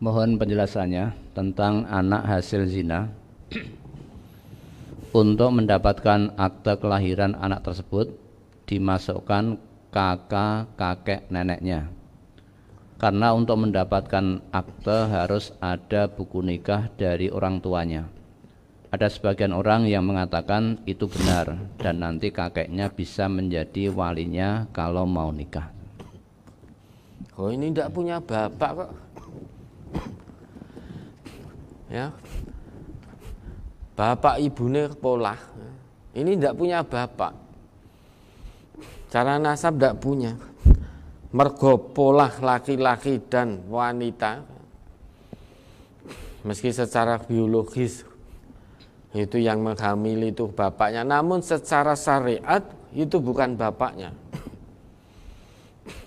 Mohon penjelasannya tentang anak hasil zina. Untuk mendapatkan akte kelahiran anak tersebut dimasukkan kakak kakek neneknya. Karena untuk mendapatkan akte harus ada buku nikah dari orang tuanya. Ada sebagian orang yang mengatakan itu benar dan nanti kakeknya bisa menjadi walinya kalau mau nikah. Oh, ini tidak punya bapak kok. Ya. Bapak ibunya polah. Ini tidak punya bapak. Cara nasab tidak punya. Mergo polah laki-laki dan wanita. Meski secara biologis itu yang menghamili itu bapaknya, namun secara syariat itu bukan bapaknya.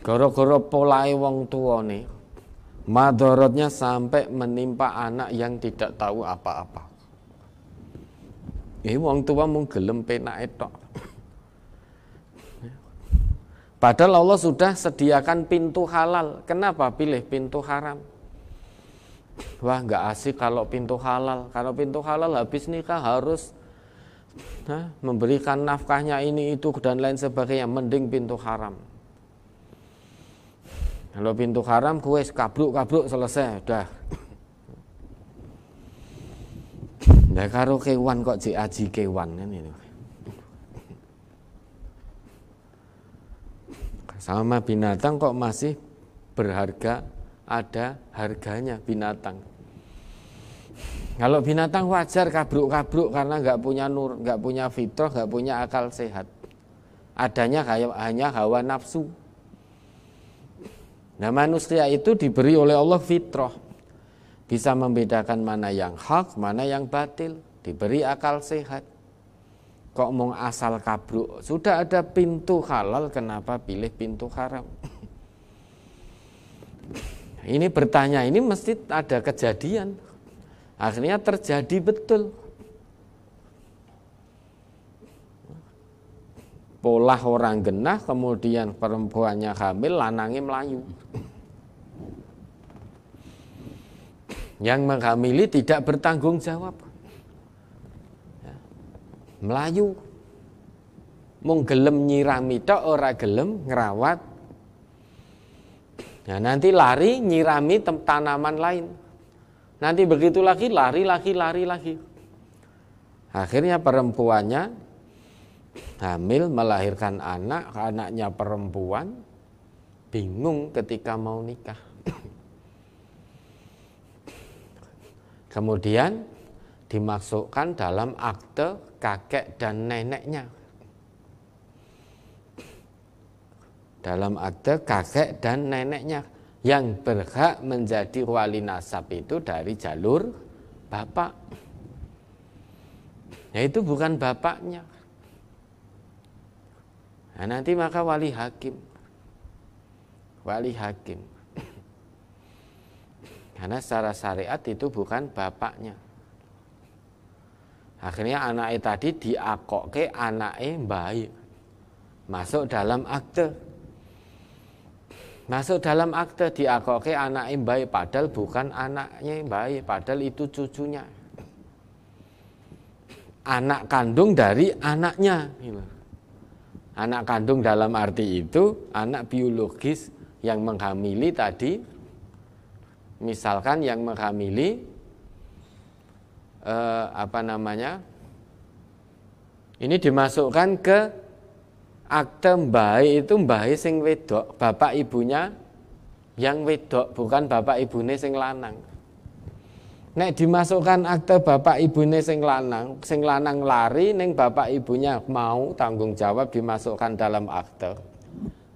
Gara-gara polai wong tuane, madorotnya sampai menimpa anak yang tidak tahu apa-apa. Wong tua mung gelem penake tok. Padahal Allah sudah sediakan pintu halal. Kenapa pilih pintu haram? Wah, nggak asik kalau pintu halal. Kalau pintu halal habis nikah harus memberikan nafkahnya ini itu dan lain sebagainya. Mending pintu haram. Kalau pintu haram, kue kabruk selesai, udah. Nah, karo kewan kok aji kewan kan ini. Sama binatang kok masih berharga, ada harganya binatang. Kalau binatang wajar kabruk karena nggak punya nur, nggak punya fitrah, nggak punya akal sehat. Adanya hanya hawa nafsu. Nah, manusia itu diberi oleh Allah fitrah. Bisa membedakan mana yang hak, mana yang batil. Diberi akal sehat. Kok mau asal kabruk? Sudah ada pintu halal, kenapa pilih pintu haram? Ini bertanya, ini mesti ada kejadian. Akhirnya terjadi betul. Polah orang genah, kemudian perempuannya hamil, lanangnya melayu. Yang menghamili tidak bertanggung jawab, melayu, mung gelem nyirami tok ora gelem ngerawat. Nah, nanti lari nyirami tanaman lain. Nanti begitu lagi lari lagi. Akhirnya perempuannya hamil melahirkan anaknya perempuan, bingung ketika mau nikah. Kemudian dimasukkan dalam akte kakek dan neneknya. Dalam akte kakek dan neneknya yang berhak menjadi wali nasab itu dari jalur bapak. Ya, itu bukan bapaknya. Nah, nanti maka wali hakim. Karena secara syariat itu bukan bapaknya. Akhirnya anaknya tadi diakoke anaknya baik. Masuk dalam akte diakoke anaknya baik. Padahal bukan anaknya baik. Padahal itu cucunya. Anak kandung dari anaknya. Anak kandung dalam arti itu anak biologis yang menghamili tadi. Misalkan yang menghamili ini dimasukkan ke akte mbahe itu mbahe sing wedok, bapak ibunya yang wedok, bukan bapak ibune sing lanang. Nek dimasukkan akte bapak ibune sing lanang lari ning bapak ibunya mau tanggung jawab dimasukkan dalam akte.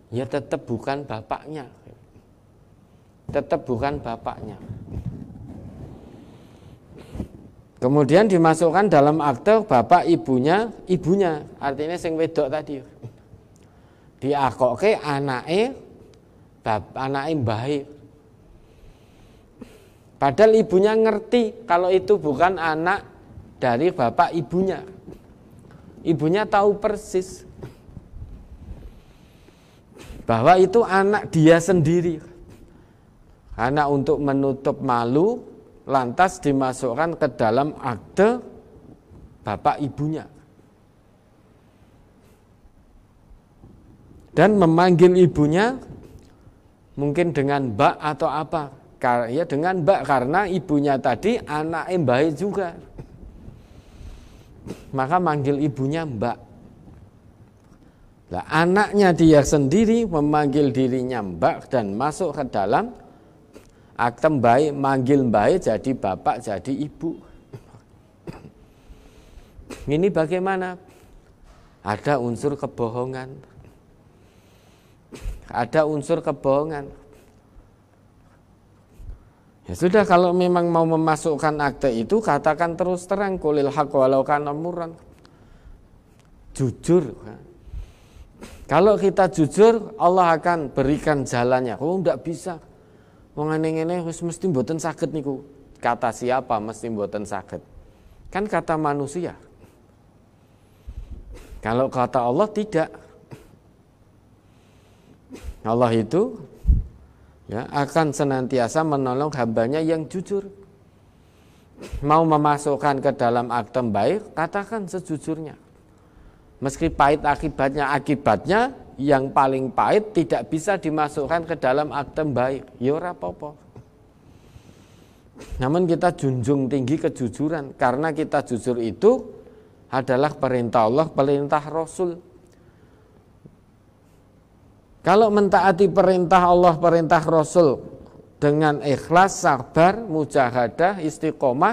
Ya tetap bukan bapaknya. Kemudian dimasukkan dalam akte bapak ibunya, artinya sing wedok tadi. Diakoke anake mbahe. Padahal ibunya ngerti kalau itu bukan anak dari bapak ibunya. Ibunya tahu persis bahwa itu anak dia sendiri. Karena untuk menutup malu, lantas dimasukkan ke dalam akte bapak ibunya. Dan memanggil ibunya mungkin dengan mbak atau apa. Ya dengan mbak, karena ibunya tadi anak mbak juga. Maka manggil ibunya mbak. Nah, anaknya dia sendiri memanggil dirinya mbak dan masuk ke dalam akte mbak, manggil mbak jadi bapak, jadi ibu. Ini bagaimana? Ada unsur kebohongan. Ada unsur kebohongan. Ya sudah, kalau memang mau memasukkan akte itu, katakan terus terang, qulil haqq walau kana murran. Jujur. Kalau kita jujur, Allah akan berikan jalannya. Oh, enggak bisa. Wong ngene-ngene wis mesti mboten saged niku. Kata siapa mesti mboten saged? Kan kata manusia. Kalau kata Allah tidak. Allah itu ya akan senantiasa menolong hambanya yang jujur. Mau memasukkan ke dalam akte baik, katakan sejujurnya. Meski pahit akibatnya yang paling pahit tidak bisa dimasukkan ke dalam akte baik. Ya ora apa-apa. Namun kita junjung tinggi kejujuran, karena kita jujur itu adalah perintah Allah, perintah Rasul. Kalau mentaati perintah Allah, perintah Rasul dengan ikhlas, sabar, mujahadah, istiqomah,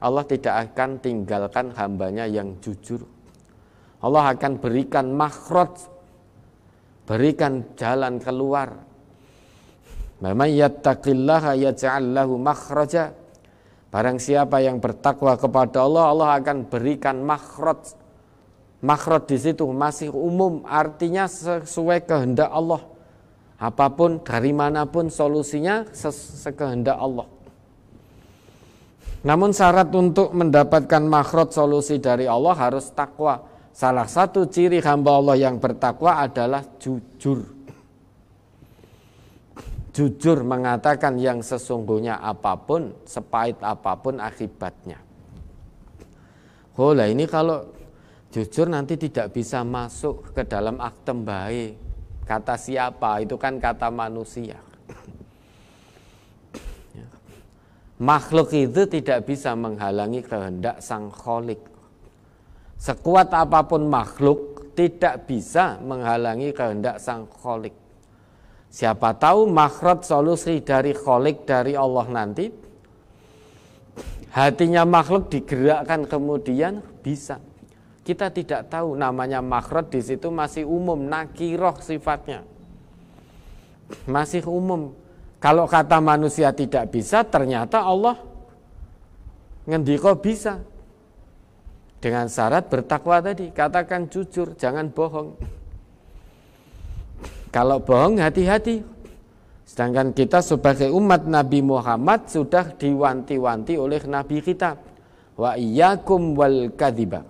Allah tidak akan tinggalkan hambanya yang jujur. Allah akan berikan makhraj, berikan jalan keluar. Man yattaqillaha yaj'al lahu makhraja. Barang siapa yang bertakwa kepada Allah, Allah akan berikan makhraj. Makhraj di situ masih umum, artinya sesuai kehendak Allah. Apapun, dari manapun solusinya sekehendak Allah. Namun syarat untuk mendapatkan makhraj solusi dari Allah harus takwa. Salah satu ciri hamba Allah yang bertakwa adalah jujur. Jujur mengatakan yang sesungguhnya apapun, sepahit apapun akibatnya. Oh lah, ini kalau jujur nanti tidak bisa masuk ke dalam akte baik. Kata siapa? Itu kan kata manusia. Makhluk itu tidak bisa menghalangi kehendak Sang Khalik. Sekuat apapun makhluk tidak bisa menghalangi kehendak Sang Khalik. Siapa tahu makhraj solusi dari Khalik, dari Allah nanti, hatinya makhluk digerakkan kemudian bisa. Kita tidak tahu, namanya makhraj di situ masih umum, nakiroh sifatnya. Masih umum. Kalau kata manusia tidak bisa, ternyata Allah ngendiko bisa. Dengan syarat bertakwa tadi, katakan jujur, jangan bohong. Kalau bohong hati-hati. Sedangkan kita sebagai umat Nabi Muhammad sudah diwanti-wanti oleh Nabi kita. Wa iyyakum wal kadziba.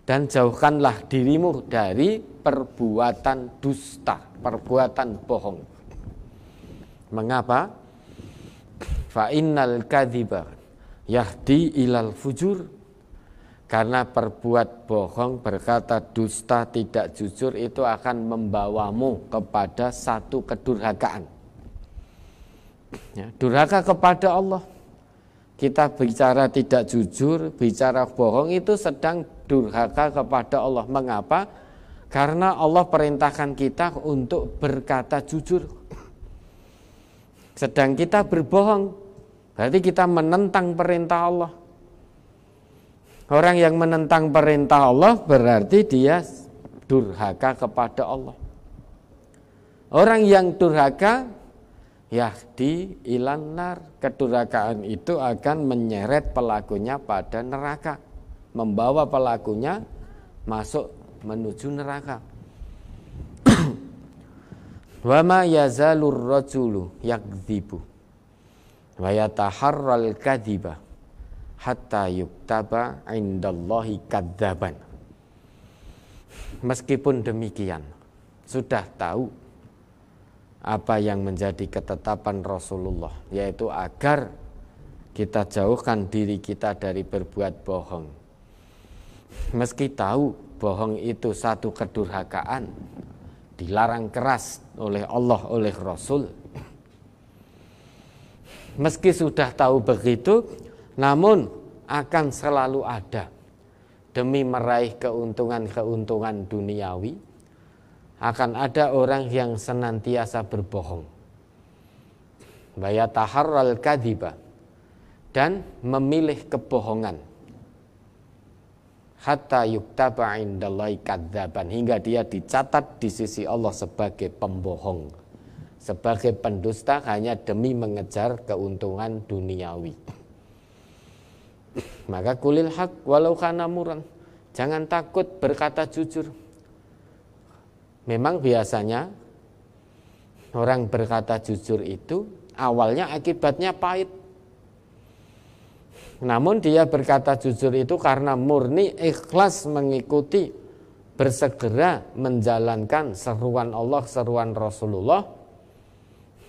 Dan jauhkanlah dirimu dari perbuatan dusta, perbuatan bohong. Mengapa? Fa innal kadziba yahdi ilal fujur. Karena perbuat bohong, berkata dusta, tidak jujur, itu akan membawamu kepada satu kedurhakaan. Ya, durhaka kepada Allah. Kita bicara tidak jujur, bicara bohong, itu sedang durhaka kepada Allah. Mengapa? Karena Allah perintahkan kita untuk berkata jujur. Sedang kita berbohong, berarti kita menentang perintah Allah. Orang yang menentang perintah Allah berarti dia durhaka kepada Allah. Orang yang durhaka yahdi ilan nar, kedurhakaan itu akan menyeret pelakunya pada neraka, membawa pelakunya masuk menuju neraka. Wa ma yazalur rajulu yakdzibu wa yataharral kadziba hatta yuktaba indallahi kadzaban. Meskipun demikian, sudah tahu apa yang menjadi ketetapan Rasulullah, yaitu agar kita jauhkan diri kita dari berbuat bohong. Meski tahu bohong itu satu kedurhakaan, dilarang keras oleh Allah, oleh Rasul. Meski sudah tahu begitu, namun akan selalu ada demi meraih keuntungan-keuntungan duniawi. Akan ada orang yang senantiasa berbohong, bayataharral kadhiba, dan memilih kebohongan, hatta yuktaba indallahi kadzaban, hingga dia dicatat di sisi Allah sebagai pembohong, sebagai pendusta hanya demi mengejar keuntungan duniawi. Maka kulil haq walau kana murran, jangan takut berkata jujur. Memang biasanya orang berkata jujur itu awalnya akibatnya pahit. Namun dia berkata jujur itu karena murni ikhlas mengikuti, bersegera menjalankan seruan Allah, seruan Rasulullah.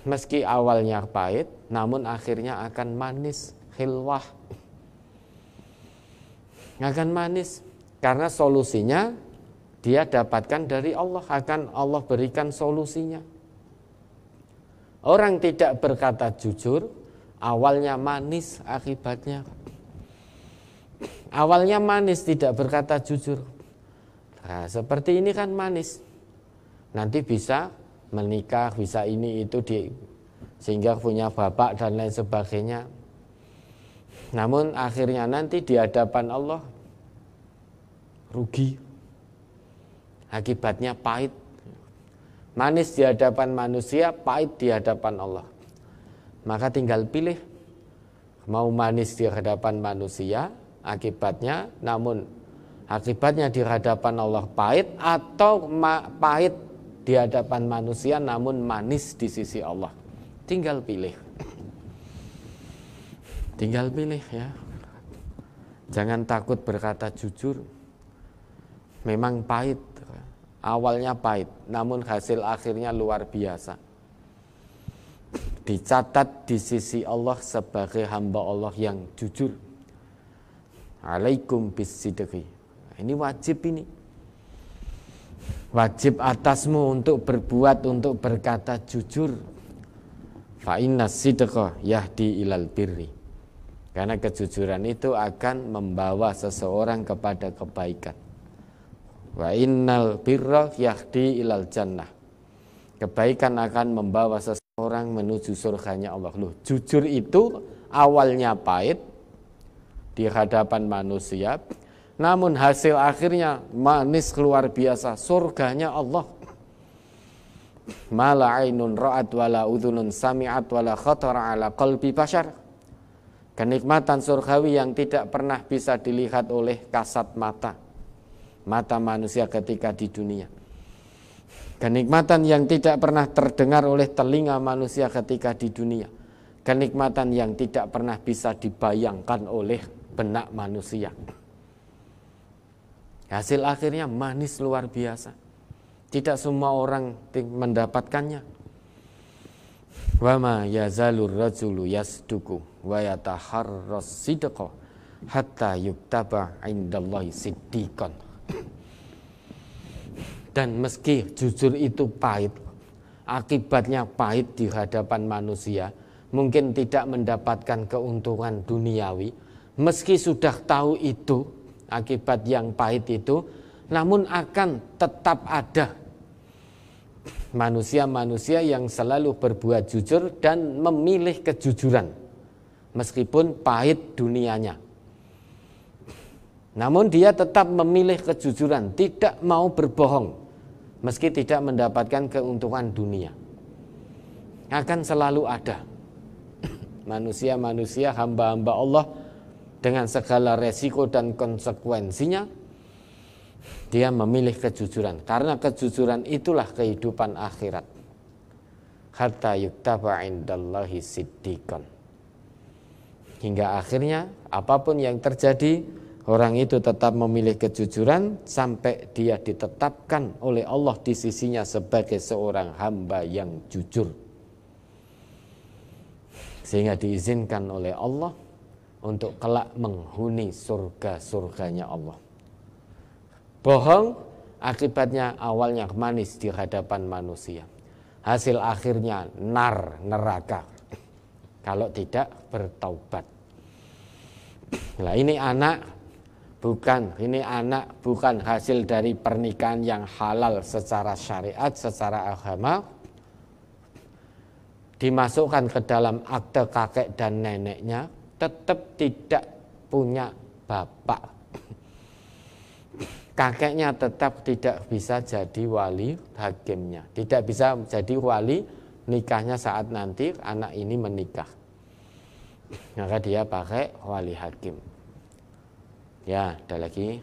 Meski awalnya pahit, namun akhirnya akan manis, khilwah. Akan manis karena solusinya dia dapatkan dari Allah, akan Allah berikan solusinya. Orang tidak berkata jujur, awalnya manis akibatnya. Awalnya manis tidak berkata jujur. Nah, seperti ini kan manis. Nanti bisa menikah, bisa ini itu sehingga punya bapak dan lain sebagainya. Namun akhirnya nanti di hadapan Allah rugi. Akibatnya pahit. Manis di hadapan manusia, pahit di hadapan Allah. Maka tinggal pilih, mau manis di hadapan manusia akibatnya, namun akibatnya di hadapan Allah pahit, atau pahit di hadapan manusia namun manis di sisi Allah. Tinggal pilih. Tinggal pilih ya. Jangan takut berkata jujur. Memang pahit, awalnya pahit, namun hasil akhirnya luar biasa. Dicatat di sisi Allah sebagai hamba Allah yang jujur. Alaikum bisidqi. Ini wajib ini. Wajib atasmu untuk berbuat, untuk berkata jujur. Fa inna sidqa yahdi ilal birri. Karena kejujuran itu akan membawa seseorang kepada kebaikan. Wa innal birra yahdi ilal jannah. Kebaikan akan membawa seseorang menuju surganya Allah. Loh, jujur itu awalnya pahit di hadapan manusia, namun hasil akhirnya manis luar biasa, surganya Allah. Ma la ainun ra'at wala udhunun sami'at wala khatara ala qalbi bashar. Kenikmatan surgawi yang tidak pernah bisa dilihat oleh kasat mata manusia ketika di dunia. Kenikmatan yang tidak pernah terdengar oleh telinga manusia ketika di dunia. Kenikmatan yang tidak pernah bisa dibayangkan oleh benak manusia. Hasil akhirnya manis luar biasa. Tidak semua orang mendapatkannya. Wa ma yazalur rajulu yasduku wa yataharras sidqa hatta yuktaba indallahi siddiqan. Dan meski jujur itu pahit, akibatnya pahit di hadapan manusia, mungkin tidak mendapatkan keuntungan duniawi, meski sudah tahu itu, akibat yang pahit itu, namun akan tetap ada manusia-manusia yang selalu berbuat jujur dan memilih kejujuran, meskipun pahit dunianya. Namun dia tetap memilih kejujuran, tidak mau berbohong, meski tidak mendapatkan keuntungan dunia. Akan selalu ada manusia-manusia, hamba-hamba Allah dengan segala resiko dan konsekuensinya, dia memilih kejujuran. Karena kejujuran itulah kehidupan akhirat. Hatta yuktaba indallahi siddiqan. Hingga akhirnya apapun yang terjadi, orang itu tetap memilih kejujuran sampai dia ditetapkan oleh Allah di sisinya sebagai seorang hamba yang jujur, sehingga diizinkan oleh Allah untuk kelak menghuni surga-surganya Allah. Bohong akibatnya awalnya manis di hadapan manusia, hasil akhirnya neraka kalau tidak bertaubat. Nah, ini anak bukan hasil dari pernikahan yang halal secara syariat, secara agama, dimasukkan ke dalam akte kakek dan neneknya, tetap tidak punya bapak. Kakeknya tetap tidak bisa jadi wali hakimnya, tidak bisa jadi wali nikahnya saat nanti anak ini menikah. Maka dia pakai wali hakim. Ya, ada lagi.